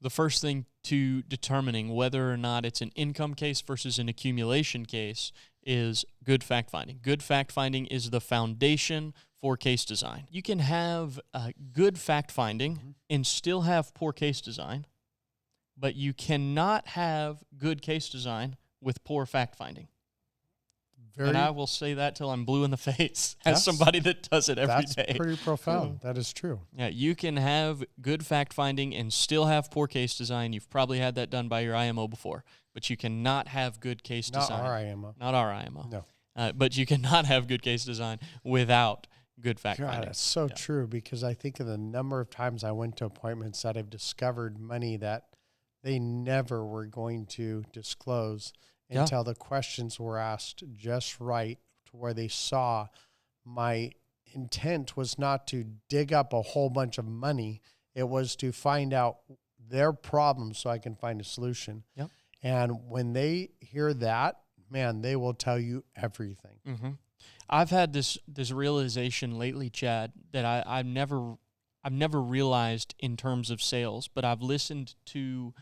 The first thing to determining whether or not it's an income case versus an accumulation case is good fact finding. Good fact finding is the foundation for case design. You can have good fact finding and still have poor case design, but you cannot have good case design with poor fact finding. And I will say that till I'm blue in the face as somebody that does it every day. That's pretty profound. That is true. Yeah, you can have good fact-finding and still have poor case design. You've probably had that done by your IMO before, but you cannot have good case design. Not our IMO. Not our IMO. No. But you cannot have good case design without good fact-finding. God, that's so true, because I think of the number of times I went to appointments that I've discovered money that they never were going to disclose until the questions were asked just right, to where they saw my intent was not to dig up a whole bunch of money. It was to find out their problem so I can find a solution. Yep. And when they hear that, man, they will tell you everything. Mm-hmm. I've had this realization lately, Chad, that I've never realized in terms of sales, but I've listened to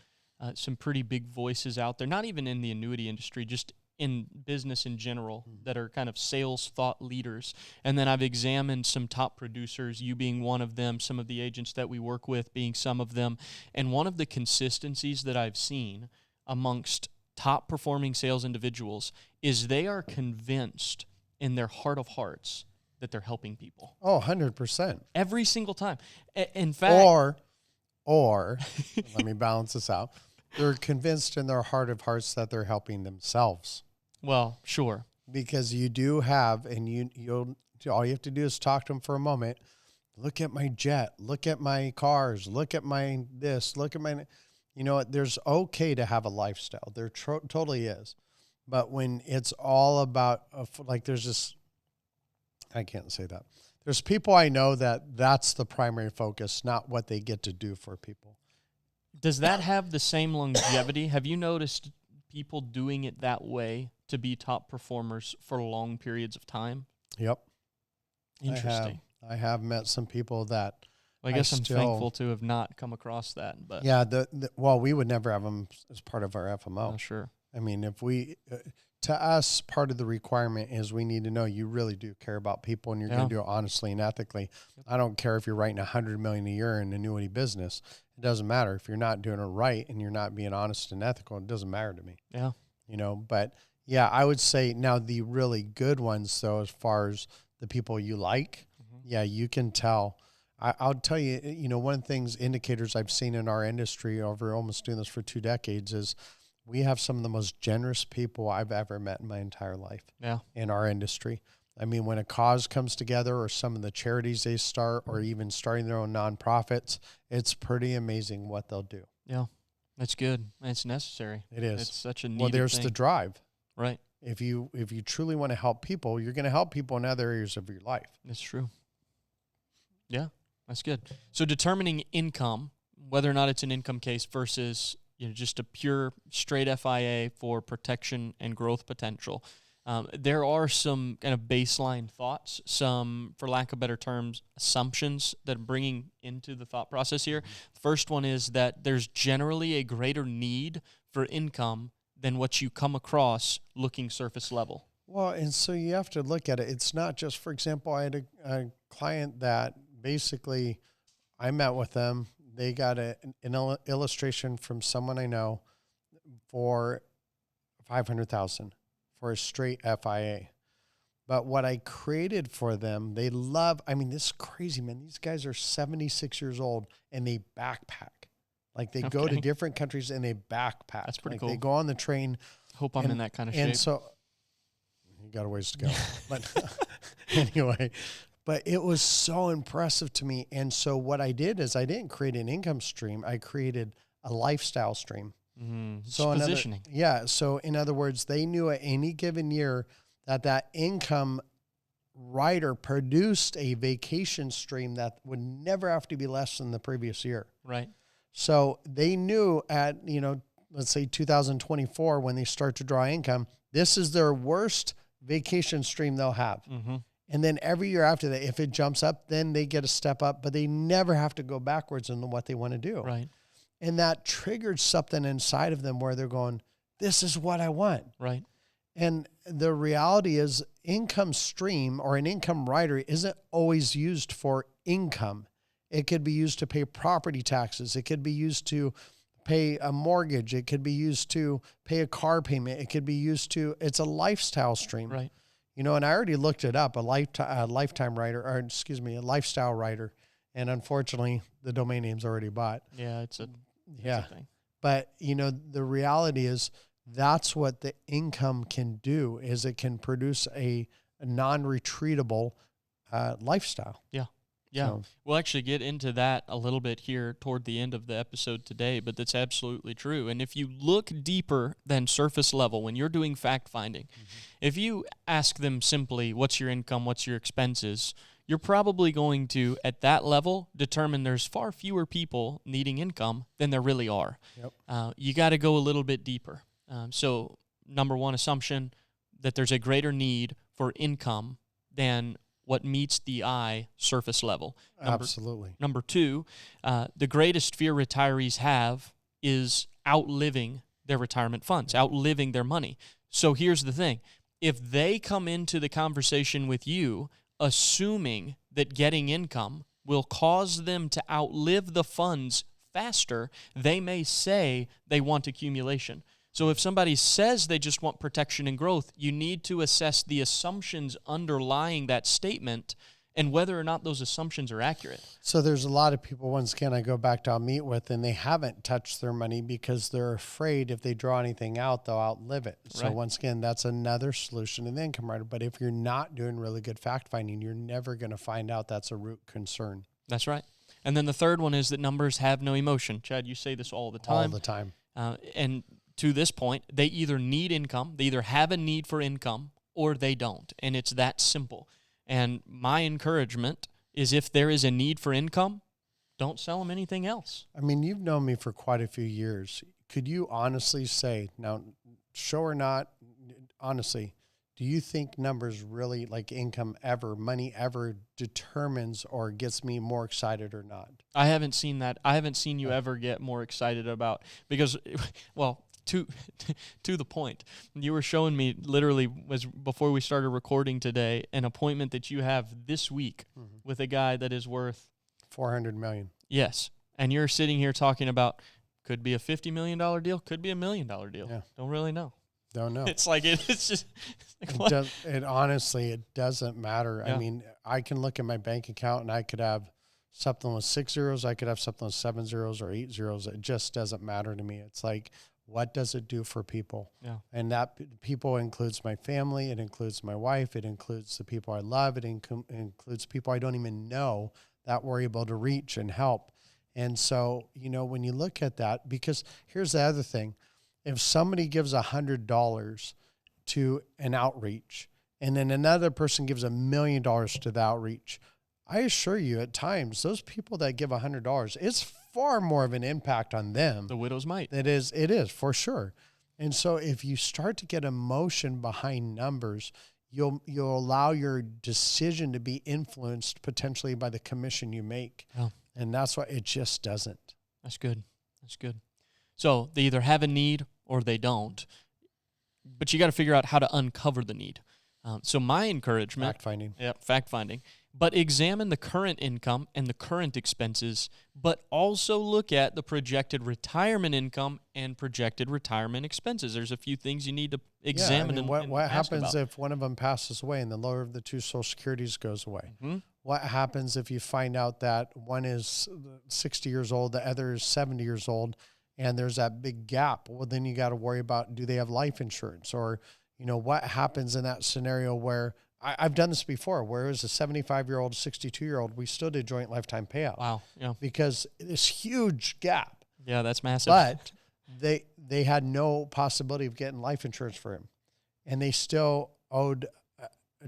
some pretty big voices out there, not even in the annuity industry, just in business in general, that are kind of sales thought leaders. And then I've examined some top producers, you being one of them, some of the agents that we work with being some of them. And one of the consistencies that I've seen amongst top performing sales individuals is they are convinced in their heart of hearts that they're helping people. Oh, 100%. Every single time. In fact... Or let me balance this out. They're convinced in their heart of hearts that they're helping themselves. Well, sure. Because you do have, and you'll all you have to do is talk to them for a moment. Look at my jet. Look at my cars. Look at my this. Look at my, you know what? There's okay to have a lifestyle. There totally is. But when it's all about, like there's this, I can't say that. There's people I know that's the primary focus, not what they get to do for people. Does that have the same longevity? Have you noticed people doing it that way to be top performers for long periods of time? Yep. Interesting. I have met some people that I guess I'm thankful to have not come across that. But yeah, well, we would never have them as part of our FMO. Oh, sure. I mean, if we... to us, part of the requirement is we need to know you really do care about people, and you're going to do it honestly and ethically. Yep. I don't care if you're writing $100 million a year in annuity business. It doesn't matter. If you're not doing it right and you're not being honest and ethical, it doesn't matter to me. Yeah. You know, but yeah, I would say now the really good ones, though, as far as the people you like, yeah, you can tell. I'll tell you, you know, one of the things, indicators I've seen in our industry over almost doing this for 2 decades is we have some of the most generous people I've ever met in my entire life in our industry. I mean, when a cause comes together, or some of the charities they start, or even starting their own nonprofits, it's pretty amazing what they'll do. Yeah, that's good. It's necessary. It is. It's such a needed Well, there's thing. the drive. Right. If you truly want to help people, you're going to help people in other areas of your life. That's true. Yeah, that's good. So determining income, whether or not it's an income case versus just a pure straight FIA for protection and growth potential. There are some kind of baseline thoughts, some, for lack of better terms, assumptions that I'm bringing into the thought process here. The first one is that there's generally a greater need for income than what you come across looking surface level. Well, and so you have to look at it. It's not just, for example, I had a client that basically I met with them. They got an illustration from someone I know for $500,000 for a straight FIA. But what I created for them, they love, I mean, this is crazy, man. These guys are 76 years old and they backpack. Like they go to different countries and they backpack. That's pretty like cool. They go on the train. Hope I'm in that kind of shape. And so you got a ways to go. But anyway, but it was so impressive to me. And so what I did is I didn't create an income stream. I created a lifestyle stream. So positioning. So in other words, they knew at any given year that income writer produced a vacation stream that would never have to be less than the previous year. Right. So they knew at, let's say 2024, when they start to draw income, this is their worst vacation stream they'll have. And then every year after that, if it jumps up, then they get a step up, but they never have to go backwards in what they want to do. Right. And that triggered something inside of them where they're going, this is what I want. Right. And the reality is income stream or an income rider isn't always used for income. It could be used to pay property taxes. It could be used to pay a mortgage. It could be used to pay a car payment. It could be used to, it's a lifestyle stream. Right. You know, and I already looked it up, a lifetime rider, or excuse me, a lifestyle rider. And unfortunately, the domain name's already bought. Yeah, it's a thing. But, you know, the reality is that's what the income can do, is it can produce a non-retreatable lifestyle. Yeah. Yeah. So, We'll actually get into that a little bit here toward the end of the episode today, but that's absolutely true. And if you look deeper than surface level when you're doing fact finding, if you ask them simply, what's your income, what's your expenses, you're probably going to, at that level, determine there's far fewer people needing income than there really are. Yep. You got to go a little bit deeper. So number one assumption, that there's a greater need for income than what meets the eye surface level. Absolutely. Number two, the greatest fear retirees have is outliving their retirement funds, outliving their money. So here's the thing. If they come into the conversation with you assuming that getting income will cause them to outlive the funds faster, they may say they want accumulation. So if somebody says they just want protection and growth, you need to assess the assumptions underlying that statement and whether or not those assumptions are accurate. So there's a lot of people, once again, I go back to I'll meet with, and they haven't touched their money because they're afraid if they draw anything out, they'll outlive it. So Right. once again, that's another solution in the income rider. But if you're not doing really good fact finding, you're never going to find out that's a root concern. That's right. And then the third one is that numbers have no emotion. Chad, you say this all the time. All the time. And to this point, they either need income, they either have a need for income, or they don't. And it's that simple. And my encouragement is if there is a need for income, don't sell them anything else. I mean, you've known me for quite a few years. Could you honestly say, now, show or not, honestly, do you think numbers really, like income ever, money ever determines or gets me more excited or not? I haven't seen that. I haven't seen you ever get more excited about, because, well, to the point, you were showing me literally was before we started recording today an appointment that you have this week with a guy that is worth $400 million. Yes, and you're sitting here talking about could be a $50 million deal, could be $1 million deal. Yeah. Don't really know. Don't know. It's like it's just like, what? It honestly, it doesn't matter. Yeah. I mean, I can look at my bank account and I could have something with 6 zeros. I could have something with 7 zeros or 8 zeros. It just doesn't matter to me. It's like, what does it do for people? Yeah. And that people includes my family. It includes my wife. It includes the people I love. It includes people I don't even know that we're able to reach and help. And so, you know, when you look at that, because here's the other thing. If somebody gives $100 to an outreach and then another person gives $1 million to the outreach, I assure you at times, those people that give $100, it's far more of an impact on them. The widow's mite. It is for sure. And so if you start to get emotion behind numbers, you'll allow your decision to be influenced potentially by the commission you make. Oh. And that's why it just doesn't. That's good. That's good. So they either have a need or they don't, but you got to figure out how to uncover the need. So my encouragement, Fact finding. Yeah, fact finding. But examine the current income and the current expenses, but also look at the projected retirement income and projected retirement expenses. There's a few things you need to examine. Yeah, I mean, and what ask happens about. if one of them passes away and the lower of the two Social Securities goes away? Mm-hmm. What happens if you find out that one is 60 years old, the other is 70 years old, and there's that big gap? Well, then you got to worry about, do they have life insurance? Or, you know, what happens in that scenario where I've done this before, where it was a 75-year-old, 62-year-old, we still did joint lifetime payout. Wow. Yeah. Because this huge gap. Yeah, that's massive. But they had no possibility of getting life insurance for him. And they still owed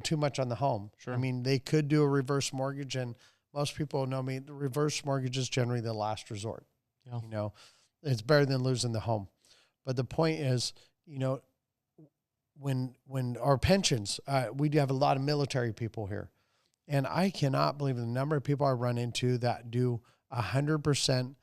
too much on the home. Sure. I mean, they could do a reverse mortgage, and most people know me, the reverse mortgage is generally the last resort. Yeah. You know, it's better than losing the home. But the point is, you know, when our pensions, we do have a lot of military people here, and I cannot believe the number of people I run into that do 100%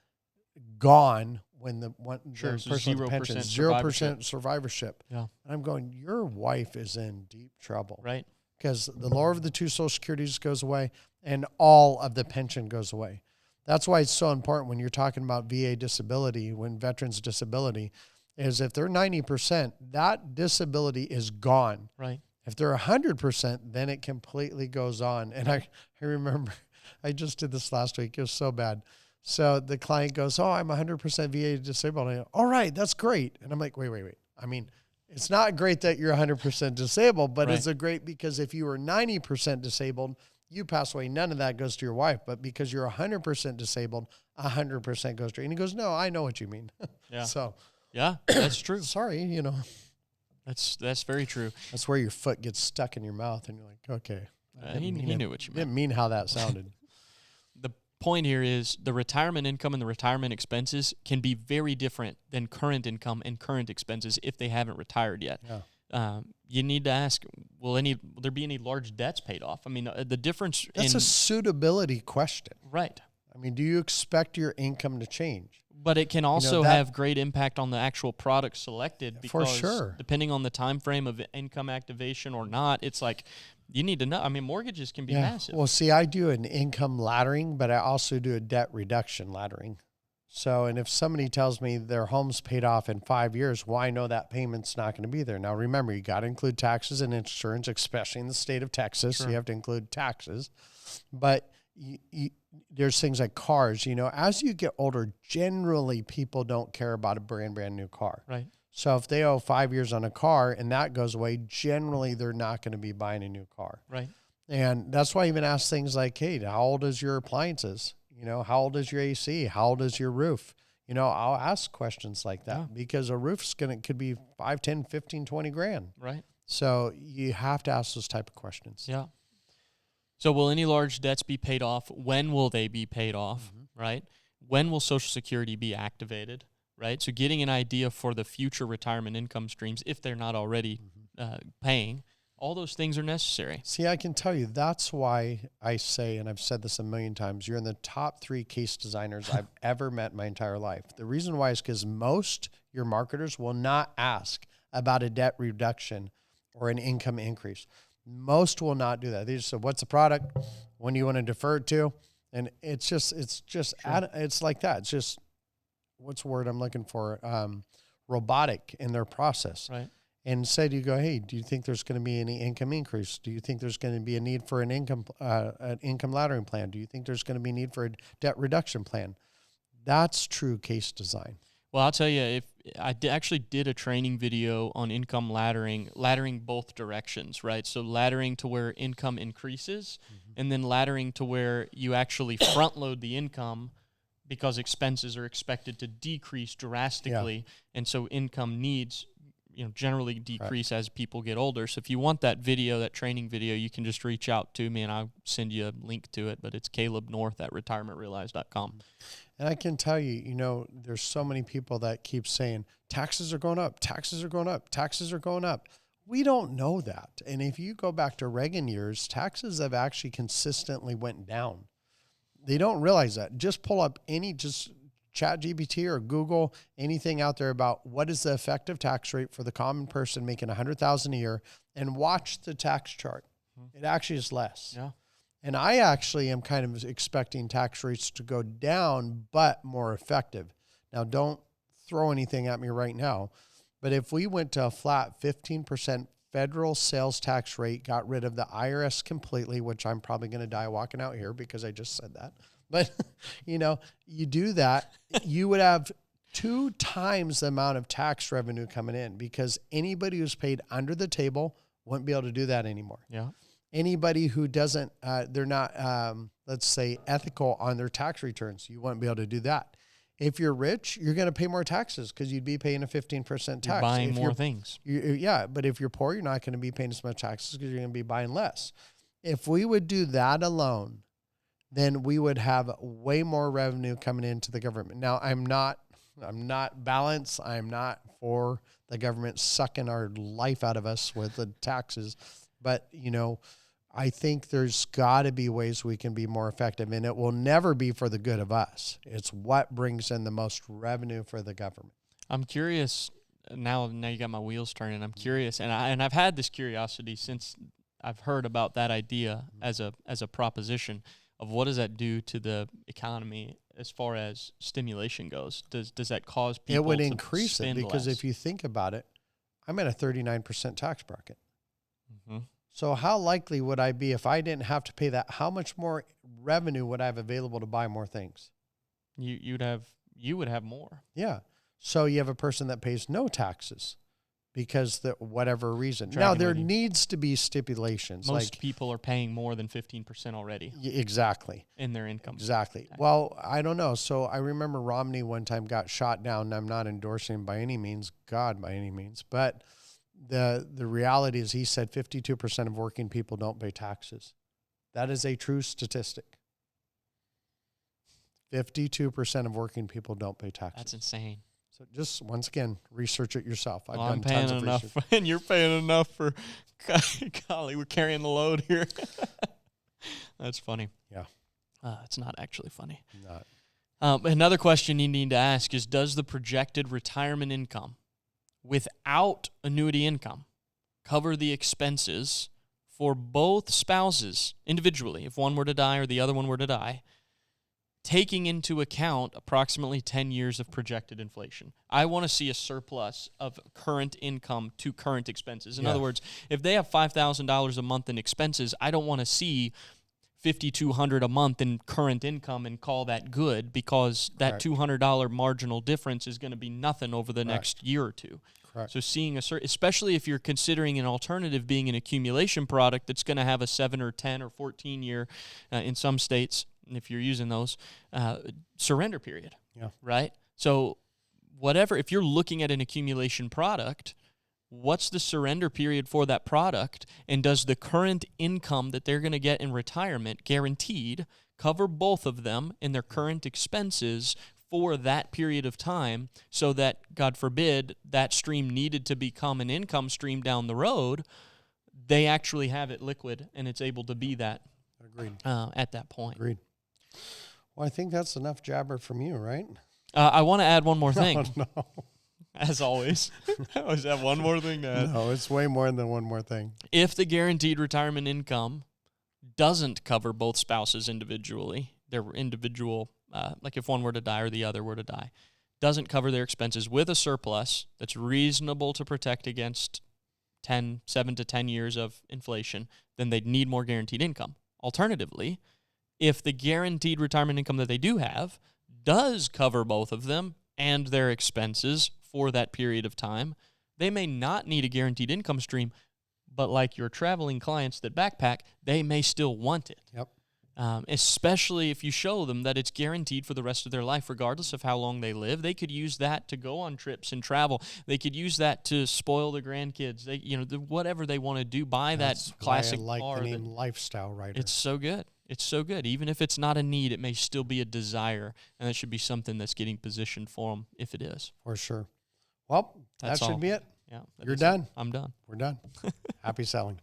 gone when the Sure, so person with the 0% pension, survivorship. 0% survivorship. Yeah. And I'm going, your wife is in deep trouble. Right. Because the lower of the two Social Securities goes away and all of the pension goes away. That's why it's so important when you're talking about VA disability, when veterans disability, is if they're 90%, that disability is gone. Right. If they're 100%, then it completely goes on. And I remember I just did this last week. It was so bad. So the client goes, oh, I'm 100% VA disabled. And I go, all right, that's great. And I'm like, wait. I mean, it's not great that you're 100% disabled, but Right. it's a great because if you were 90% disabled, you pass away. None of that goes to your wife. But because you're 100% disabled, 100% goes to her. And he goes, no, I know what you mean. Yeah. So Yeah, that's true. sorry, That's very true. that's where your foot gets stuck in your mouth and you're like, okay. He knew what you meant. Didn't mean how that sounded. The point here is the retirement income and the retirement expenses can be very different than current income and current expenses if they haven't retired yet. Yeah. You need to ask, will there be any large debts paid off? I mean, the difference That's a suitability question. right. I mean, do you expect your income to change? But it can also have great impact on the actual product selected because For sure. depending on the time frame of income activation or not, it's like you need to know. I mean, mortgages can be massive. Well, see, I do an income laddering, but I also do a debt reduction laddering. So, and if somebody tells me their home's paid off in 5 years, well, I know that payment's not going to be there. Now, remember, you got to include taxes and insurance, especially in the state of Texas. Sure. So you have to include taxes. But there's things like cars, as you get older, generally people don't care about a brand new car. Right. So if they owe 5 years on a car and that goes away, generally they're not going to be buying a new car. Right. And that's why I even ask things like, hey, how old is your appliances? How old is your AC? How old is your roof? I'll ask questions like that because a roof's could be 5, 10, 15, 20 grand. Right. So you have to ask those type of questions. Yeah. So will any large debts be paid off? When will they be paid off, right? When will Social Security be activated, right? So getting an idea for the future retirement income streams, if they're not already paying, all those things are necessary. See, I can tell you that's why I say, and I've said this a million times, you're in the top 3 case designers I've ever met in my entire life. The reason why is because most your marketers will not ask about a debt reduction or an income increase. Most will not do that. They just say, what's the product? When do you want to defer it to? And it's just it's like that. It's just, what's the word I'm looking for? Robotic in their process. Right. And instead you go, hey, do you think there's going to be any income increase? Do you think there's going to be a need for an income laddering plan? Do you think there's going to be a need for a debt reduction plan? That's true case design. Well, I'll tell you, if I actually did a training video on income laddering both directions, right? So laddering to where income increases and then laddering to where you actually front load the income because expenses are expected to decrease drastically. And so income needs generally decrease as people get older. So if you want that video, that training video, you can just reach out to me and I'll send you a link to it. But it's calebnorth@retirementrealized.com. And I can tell you, there's so many people that keep saying taxes are going up, taxes are going up, taxes are going up. We don't know that. And if you go back to Reagan years, taxes have actually consistently went down. They don't realize that. Just pull up just ChatGPT or Google anything out there about what is the effective tax rate for the common person making $100,000 a year and watch the tax chart. It actually is less. Yeah. And I actually am kind of expecting tax rates to go down, but more effective. Now, don't throw anything at me right now, but if we went to a flat 15% federal sales tax rate, got rid of the IRS completely, which I'm probably going to die walking out here because I just said that. But, you do that, you would have 2 times the amount of tax revenue coming in because anybody who's paid under the table wouldn't be able to do that anymore. Yeah. Anybody who doesn't, they're not, let's say, ethical on their tax returns, you wouldn't be able to do that. If you're rich, you're going to pay more taxes because you'd be paying a 15% tax. You're buying more things. But if you're poor, you're not going to be paying as much taxes because you're going to be buying less. If we would do that alone, then we would have way more revenue coming into the government. Now, I'm not balanced. I'm not for the government sucking our life out of us with the taxes. But, I think there's got to be ways we can be more effective, and it will never be for the good of us. It's what brings in the most revenue for the government. I'm curious now you got my wheels turning. I'm curious, and I've had this curiosity since I've heard about that idea as a proposition of what does that do to the economy as far as stimulation goes. Does that cause people It would to increase it, spend because less? if you think about it, I'm at a 39% tax bracket. Mm-hmm. So how likely would I be if I didn't have to pay that? How much more revenue would I have available to buy more things? You would have more. Yeah. So you have a person that pays no taxes because the whatever reason. Dragging Now there with you. needs to be stipulations. Most people are paying more than 15% already Exactly. in their income. Exactly. Well, I don't know. So I remember Romney one time got shot down. And I'm not endorsing him by any means, God by any means, but the reality is he said 52% of working people don't pay taxes. That is a true statistic. 52% of working people don't pay taxes. That's insane. So just, once again, research it yourself. I've I'm done paying tons of enough, research. and you're paying enough for. Golly, we're carrying the load here. That's funny. Yeah. It's not actually funny. Not. Another question you need to ask is, does the projected retirement income without annuity income cover the expenses for both spouses individually, if one were to die or the other one were to die, taking into account approximately 10 years of projected inflation? I want to see a surplus of current income to current expenses. In other words, if they have $5,000 a month in expenses, I don't want to see $5,200 a month in current income and call that good, because that $200 marginal difference is going to be nothing over the next year or two. Correct. So seeing especially if you're considering an alternative being an accumulation product that's going to have a 7 or 10 or 14 year, in some states, if you're using those, surrender period. Yeah. Right? So whatever, if you're looking at an accumulation product, what's the surrender period for that product? And does the current income that they're going to get in retirement, guaranteed, cover both of them in their current expenses for that period of time, so that, God forbid, that stream needed to become an income stream down the road, they actually have it liquid and it's able to be that. Agreed. At that point. Agreed. Well, I think that's enough jabber from you, right? I want to add one more thing. Oh, no. As always. I always have one more thing to add. No, it's way more than one more thing. If the guaranteed retirement income doesn't cover both spouses individually, their individual, like if one were to die or the other were to die, doesn't cover their expenses with a surplus that's reasonable to protect against 7 to 10 years of inflation, then they'd need more guaranteed income. Alternatively, if the guaranteed retirement income that they do have does cover both of them and their expenses for that period of time, they may not need a guaranteed income stream, but like your traveling clients that backpack, they may still want it. Yep. Especially if you show them that it's guaranteed for the rest of their life, regardless of how long they live. They could use that to go on trips and travel. They could use that to spoil their grandkids. They, whatever they want to do, buy That's that classic why I like car. the name Lifestyle Writer. It's so good. It's so good. Even if it's not a need, it may still be a desire, and that should be something that's getting positioned for them if it is. For sure. Well, That's that should all. be it. Yeah, You're done. I'm done. We're done. Happy selling.